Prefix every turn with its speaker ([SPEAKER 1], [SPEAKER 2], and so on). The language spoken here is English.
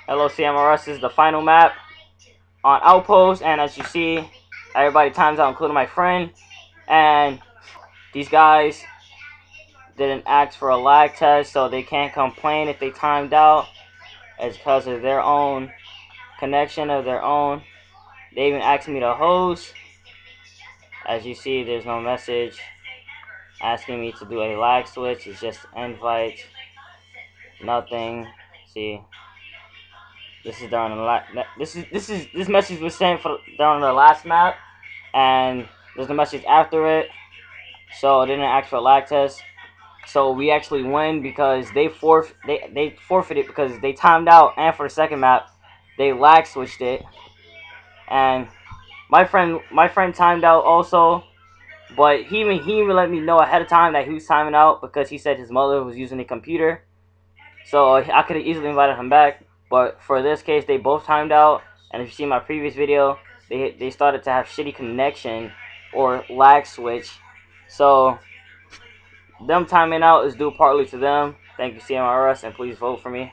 [SPEAKER 1] Hello CMRS is the final map on Outpost, and as you see, everybody times out, including my friend. And these guys didn't ask for a lag test, so they can't complain if they timed out. It's because of their own connection of their own. They even asked me to host. As you see, there's no message asking me to do a lag switch. It's just invite, nothing. See, this is during the this message was sent for during the last map, and there's a message after it. So it didn't ask for a lag test. So we actually win because they forfeited because they timed out, and for the second map they lag switched it. And my friend timed out also, but he even let me know ahead of time that he was timing out because he said his mother was using a computer. So I could have easily invited him back, but for this case they both timed out. And if you see my previous video, they started to have shitty connection or lag switch. So them timing out is due partly to them. Thank you CMRS, and please vote for me.